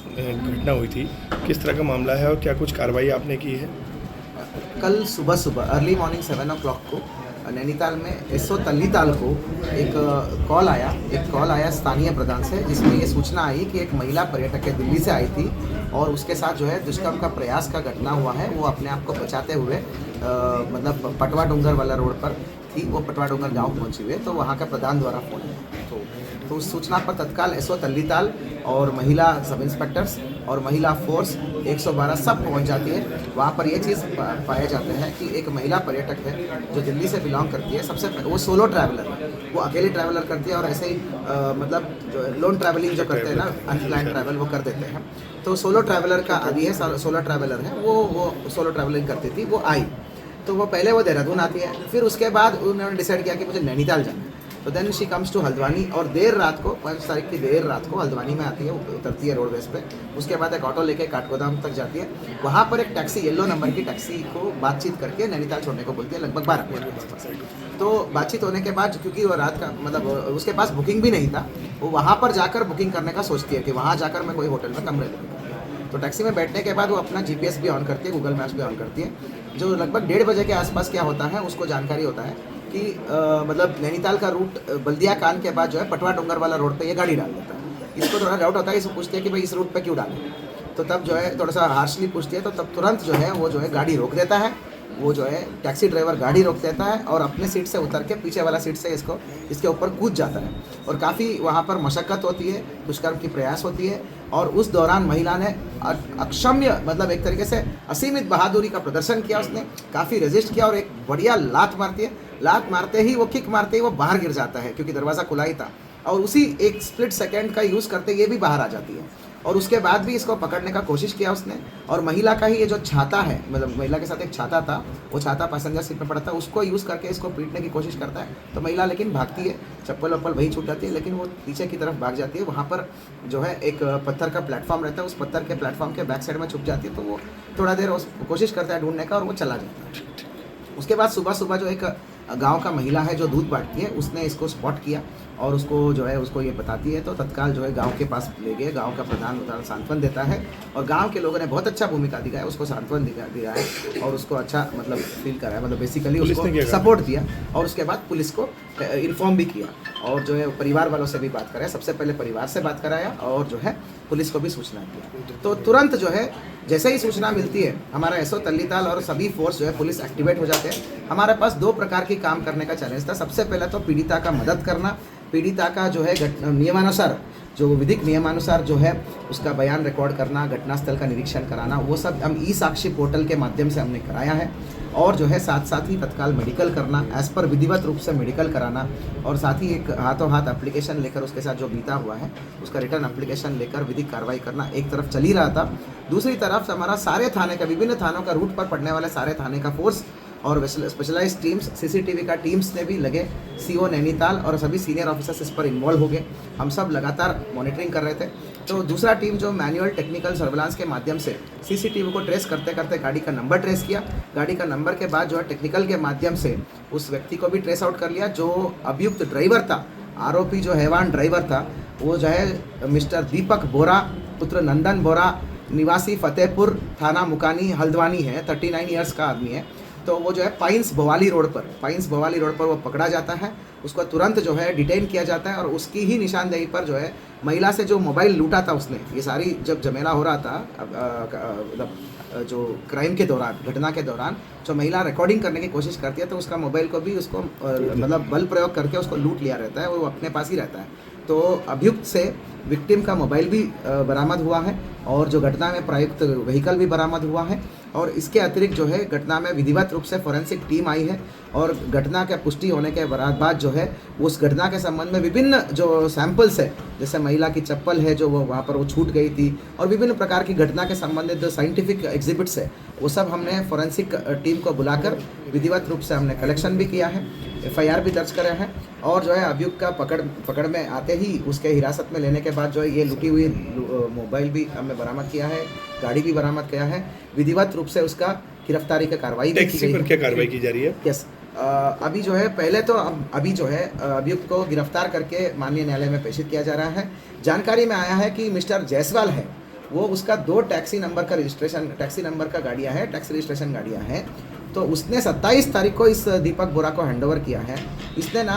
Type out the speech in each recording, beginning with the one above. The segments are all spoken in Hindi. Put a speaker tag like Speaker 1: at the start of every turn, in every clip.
Speaker 1: घटना हुई थी, किस तरह का मामला है और क्या कुछ कार्रवाई आपने की है?
Speaker 2: कल सुबह सुबह अर्ली मॉर्निंग 7 o'clock को नैनीताल में एसओ तल्लीताल को एक कॉल आया स्थानीय प्रधान से, जिसमें ये सूचना आई कि एक महिला पर्यटक है दिल्ली से आई थी और उसके साथ जो है दुष्कर्म का प्रयास का घटना हुआ है। वो अपने आप को बचाते हुए मतलब पटवा डूंगर वाला रोड पर थी, वो पटवा डूंगर गाँव पहुंची हुई है। तो वहाँ का प्रधान द्वारा फोन है, तो उस सूचना पर तत्काल एसओ तल्लीताल और महिला सब इंस्पेक्टर्स और महिला फोर्स 112 सब पहुंच जाती है। वहाँ पर ये चीज़ पाया जाता है कि एक महिला पर्यटक है जो दिल्ली से बिलोंग करती है। सबसे वो सोलो ट्रैवलर है, वो अकेली ट्रैवलर करती है और ऐसे ही मतलब लोन ट्रैवलिंग जो करते हैं ना, अनप्लान ट्रैवल वो कर देते हैं। तो सोलो ट्रैवलर का आदि है, सोलो ट्रैवलर है वो सोलो ट्रैवलिंग करती थी। वो आई तो वो पहले वो देहरादून आती है, फिर उसके बाद उन्होंने डिसाइड किया कि मुझे नैनीताल जाना है। तो then she comes to Haldwani और देर रात को 5 तारीख की देर रात को हल्द्वानी में आती है, उतरती है रोडवेज पे। उसके बाद एक ऑटो लेके काठगोदाम तक जाती है। वहाँ पर एक टैक्सी, येलो नंबर की टैक्सी को बातचीत करके नैनीताल छोड़ने को बोलती है, लगभग 12 बजे के आसपास। तो बातचीत होने के बाद, क्योंकि वो रात का मतलब उसके पास बुकिंग भी नहीं था, वो वहाँ पर जाकर बुकिंग करने का सोचती है कि वहाँ जाकर मैं कोई होटल में कमरे लूँगा। तो टैक्सी में बैठने के बाद वो अपना जीपीएस भी ऑन करती है, गूगल मैप्स भी ऑन करती है। जो लगभग 1:30 बजे के आसपास क्या होता है, उसको जानकारी होता है कि मतलब नैनीताल का रूट बल्दिया कान के बाद जो है पटवा डूंगर वाला रोड पे ये गाड़ी डाल देता है। इसको थोड़ा डाउट होता है, इसको पूछते हैं कि भाई इस रूट पे क्यों डालें। तो तब जो है थोड़ा सा हार्शली पूछती है, तो तब तुरंत जो है वो जो है गाड़ी रोक देता है। वो जो है टैक्सी ड्राइवर गाड़ी रोक देता है और अपने सीट से उतर के पीछे वाला सीट से इसके ऊपर कूद जाता है। और काफ़ी वहाँ पर मशक्क़त होती है, दुष्कर्म की प्रयास होती है। और उस दौरान महिला ने अक्षम्य मतलब एक तरीके से असीमित बहादुरी का प्रदर्शन किया। उसने काफ़ी रेजिस्ट किया और एक बढ़िया लात मारती है। लात मारते ही वो किक मारते ही वो बाहर गिर जाता है, क्योंकि दरवाज़ा खुला ही था। और उसी एक स्प्लिट सेकेंड का यूज़ करते ये भी बाहर आ जाती है। और उसके बाद भी इसको पकड़ने का कोशिश किया उसने। और महिला का ही ये जो छाता है, मतलब महिला के साथ एक छाता था, वो छाता पैसेंजर सीट में पड़ा था, उसको यूज़ करके इसको पीटने की कोशिश करता है। तो महिला लेकिन भागती है, चप्पल वप्पल वही छूट जाती है, लेकिन वो पीछे की तरफ भाग जाती है। वहाँ पर जो है एक पत्थर का प्लेटफॉर्म रहता है, उस पत्थर के प्लेटफॉर्म के बैक साइड में छुप जाती है। तो वो थोड़ा देर कोशिश करता है ढूंढने का और वो चला जाता है। उसके बाद सुबह सुबह जो एक गांव का महिला है जो दूध बांटती है, उसने इसको स्पॉट किया और उसको जो है उसको ये बताती है। तो तत्काल जो है गांव के पास ले गए। गांव का प्रधान सांत्वन देता है और गांव के लोगों ने बहुत अच्छा भूमिका दिखाया, उसको सांत्वन दिया है और उसको अच्छा मतलब फील कराया, मतलब बेसिकली उसको सपोर्ट दिया। और उसके बाद पुलिस को इन्फॉर्म भी किया और जो है परिवार वालों से भी बात कराया। सबसे पहले परिवार से बात कराया और जो है पुलिस को भी सूचना दिया। तो तुरंत जो है जैसे ही सूचना मिलती है, हमारा एसओ तल्लीताल और सभी फोर्स जो है पुलिस एक्टिवेट हो जाते हैं। हमारे पास 2 प्रकार की काम करने का चैलेंज था। सबसे पहले तो पीड़िता का मदद करना, पीड़िता का जो है नियमानुसार, जो विधिक नियमानुसार जो है उसका बयान रिकॉर्ड करना, घटनास्थल का निरीक्षण कराना, वो सब हम ई साक्षी पोर्टल के माध्यम से हमने कराया है। और जो है साथ साथ ही तत्काल मेडिकल करना, एज़ पर विधिवत रूप से मेडिकल कराना, और साथ ही एक हाथों हाथ एप्लीकेशन लेकर उसके साथ जो बीता हुआ है उसका रिटर्न एप्लीकेशन लेकर विधिक कार्रवाई करना एक तरफ चल ही रहा था। दूसरी तरफ हमारा सारे थाने का, विभिन्न थानों का रूट पर पड़ने वाले सारे थाने का फोर्स और स्पेशलाइज्ड टीम्स, सीसीटीवी का टीम्स ने भी लगे। सीओ नैनीताल और सभी सीनियर ऑफिसर्स इस पर इन्वॉल्व हो गए। हम सब लगातार मॉनिटरिंग कर रहे थे। तो दूसरा टीम जो मैनुअल टेक्निकल सर्विलांस के माध्यम से सीसीटीवी को ट्रेस करते करते गाड़ी का नंबर ट्रेस किया। गाड़ी का नंबर के बाद जो है टेक्निकल के माध्यम से उस व्यक्ति को भी ट्रेस आउट कर लिया। जो अभियुक्त ड्राइवर था, आरोपी जो हैवान ड्राइवर था, वो जो है मिस्टर दीपक बोरा पुत्र नंदन बोरा, निवासी फतेहपुर, थाना मुकानी, हल्द्वानी है। 39 ईयर्स का आदमी है। तो वो जो है पाइंस भवाली रोड पर वो पकड़ा जाता है। उसको तुरंत जो है डिटेन किया जाता है और उसकी ही निशानदेही पर जो है महिला से जो मोबाइल लूटा था उसने, ये सारी जब झमेला हो रहा था मतलब जो क्राइम के दौरान, घटना के दौरान जो महिला रिकॉर्डिंग करने की कोशिश करती है, तो उसका मोबाइल को भी उसको मतलब बल प्रयोग करके उसको लूट लिया रहता है, वो अपने पास ही रहता है। तो अभियुक्त से विक्टिम का मोबाइल भी बरामद हुआ है और जो घटना में प्रयुक्त व्हीकल भी बरामद हुआ है। और इसके अतिरिक्त जो है घटना में विधिवत रूप से फॉरेंसिक टीम आई है और घटना के पुष्टि होने के बाद जो है उस घटना के संबंध में विभिन्न जो सैंपल्स है, जैसे महिला की चप्पल है जो वो वहाँ पर वो छूट गई थी, और विभिन्न प्रकार की घटना के संबंधित जो साइंटिफिक एग्जिबिट्स है, वो सब हमने फॉरेंसिक टीम को बुलाकर विधिवत रूप से हमने कलेक्शन भी किया है, एफआईआर भी दर्ज करा है। और जो है अभियुक्त का पकड़ में आते ही उसके हिरासत में लेने के बाद जो है ये लूटी हुई मोबाइल भी हमने बरामद किया है, गाड़ी भी बरामद किया है। विधिवत रूप से उसका गिरफ्तारी का कार्रवाई भी की गई है।
Speaker 1: क्या कार्रवाई की जा रही है?
Speaker 2: यस, अभी जो है पहले तो अभी जो है अभियुक्त को गिरफ्तार करके माननीय न्यायालय में प्रेषित किया जा रहा है। जानकारी में आया है कि मिस्टर जायसवाल है, वो उसका 2 टैक्सी नंबर का रजिस्ट्रेशन, टैक्सी नंबर का गाड़ियाँ है, टैक्सी रजिस्ट्रेशन गाड़ियाँ हैं। तो उसने 27 तारीख को इस दीपक बोरा को हैंडओवर किया है। इसने ना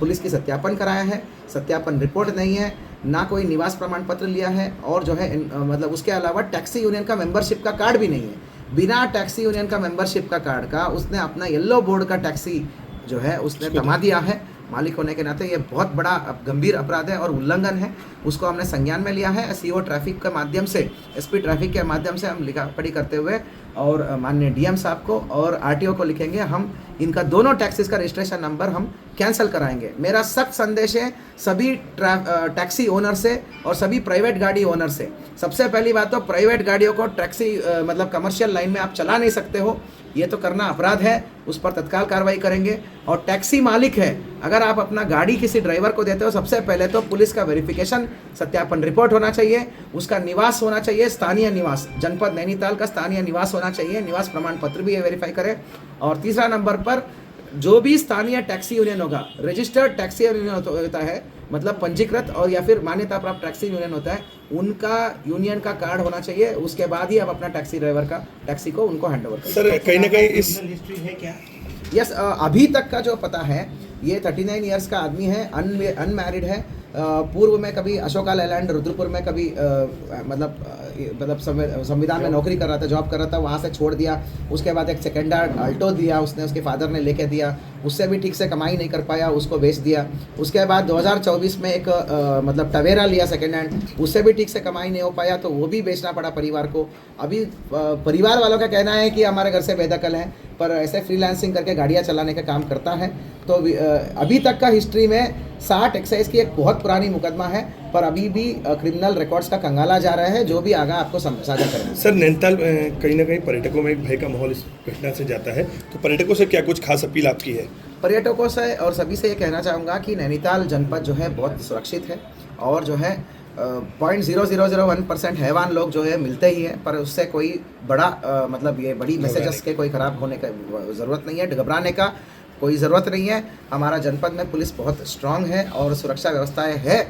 Speaker 2: पुलिस की सत्यापन कराया है, सत्यापन रिपोर्ट नहीं है, ना कोई निवास प्रमाण पत्र लिया है, और जो है मतलब उसके अलावा टैक्सी यूनियन का मेंबरशिप का कार्ड भी नहीं है। बिना टैक्सी यूनियन का मेंबरशिप का कार्ड का उसने अपना येलो बोर्ड का टैक्सी जो है उसने थमा दिया है। मालिक होने के नाते ये बहुत बड़ा गंभीर अपराध है और उल्लंघन है। उसको हमने संज्ञान में लिया है। सीओ ट्रैफिक के माध्यम से, एसपी ट्रैफिक के माध्यम से हम लिखा पढ़ी करते हुए और माननीय डीएम साहब को और आरटीओ को लिखेंगे, हम इनका दोनों टैक्सीज का रजिस्ट्रेशन नंबर हम कैंसिल कराएंगे। मेरा सख्त संदेश है सभी टैक्सी ओनर से और सभी प्राइवेट गाड़ी ओनर से। सबसे पहली बात तो प्राइवेट गाड़ियों को टैक्सी मतलब कमर्शियल लाइन में आप चला नहीं सकते हो, ये तो करना अपराध है, उस पर तत्काल कार्रवाई करेंगे। और टैक्सी मालिक है, अगर आप अपना गाड़ी किसी ड्राइवर को देते हो, सबसे पहले तो पुलिस का वेरिफिकेशन, सत्यापन रिपोर्ट होना चाहिए, उसका निवास होना चाहिए, स्थानीय निवास, जनपद नैनीताल का स्थानीय निवास होना चाहिए, निवास प्रमाण पत्र भी ये वेरीफाई करें। और तीसरा नंबर पर जो भी स्थानीय टैक्सी यूनियन होगा, रजिस्टर्ड टैक्सी यूनियन होता है, मतलब पंजीकृत और या फिर मान्यता प्राप्त टैक्सी यूनियन होता है, उनका यूनियन का कार्ड होना चाहिए। उसके बाद ही आप अपना टैक्सी ड्राइवर का टैक्सी को उनको हैंडओवर करें।
Speaker 1: सर कहीं ना कहीं इस
Speaker 3: हिस्ट्री है क्या?
Speaker 2: यस, अभी तक का जो पता है, ये 39 ईयर्स का आदमी है, अनमैरिड है। पूर्व में कभी अशोका लैलैंड रुद्रपुर में कभी मतलब संविधान में नौकरी कर रहा था, जॉब कर रहा था, वहाँ से छोड़ दिया। उसके बाद एक सेकेंड हैंड अल्टो दिया उसने, उसके फादर ने लेके दिया, उससे भी ठीक से कमाई नहीं कर पाया, उसको बेच दिया। उसके बाद 2024 में एक मतलब टवेरा लिया सेकेंड हैंड, उससे भी ठीक से कमाई नहीं हो पाया, तो वो भी बेचना पड़ा परिवार को। अभी परिवार वालों का कहना है कि हमारे घर से बेदखल हैं, पर ऐसे फ्रीलांसिंग करके गाड़ियाँ चलाने का काम करता है। तो अभी तक का हिस्ट्री में 60 एक्साइज की एक बहुत पुरानी मुकदमा है, पर अभी भी क्रिमिनल रिकॉर्ड्स का कंगाला जा रहा है, जो भी आगा आपको साझा करेंगे।
Speaker 1: सर नैनीताल कहीं ना कहीं पर्यटकों में एक भय का माहौल इस घटना से जाता है, तो पर्यटकों से क्या कुछ खास अपील आपकी है?
Speaker 2: पर्यटकों से और सभी से ये कहना चाहूँगा कि नैनीताल जनपद जो है बहुत सुरक्षित है, और जो है 0.0001% हैवान लोग जो है मिलते ही हैं, पर उससे कोई बड़ा मतलब ये बड़ी मैसेजेस के कोई ख़राब होने का ज़रूरत नहीं है, घबराने का कोई ज़रूरत नहीं है। हमारा जनपद में पुलिस बहुत स्ट्रांग है और सुरक्षा व्यवस्थाएं है,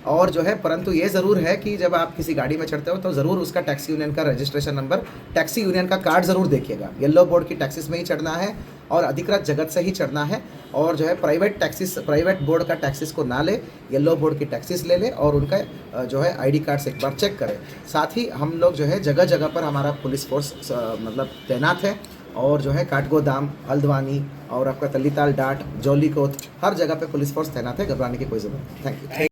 Speaker 2: और जो है परंतु ये ज़रूर है कि जब आप किसी गाड़ी में चढ़ते हो तो ज़रूर उसका टैक्सी यूनियन का रजिस्ट्रेशन नंबर, टैक्सी यूनियन का कार्ड ज़रूर देखिएगा। येलो बोर्ड की टैक्सीज में ही चढ़ना है और अधिकृत जगत से ही चढ़ना है, और जो है प्राइवेट बोर्ड का टैक्सीज को ना ले, येलो बोर्ड की टैक्सीज ले ले और उनका जो है ID कार्ड से एक बार चेक करें। साथ ही हम लोग जो है जगह जगह पर हमारा पुलिस फोर्स मतलब तैनात है, और जो है काठगोदाम, हल्द्वानी और आपका तल्लीताल, डाट, जौलीकोट, हर जगह पे पुलिस फोर्स तैनात है। घबराने की कोई ज़रूरत नहीं। Thank you.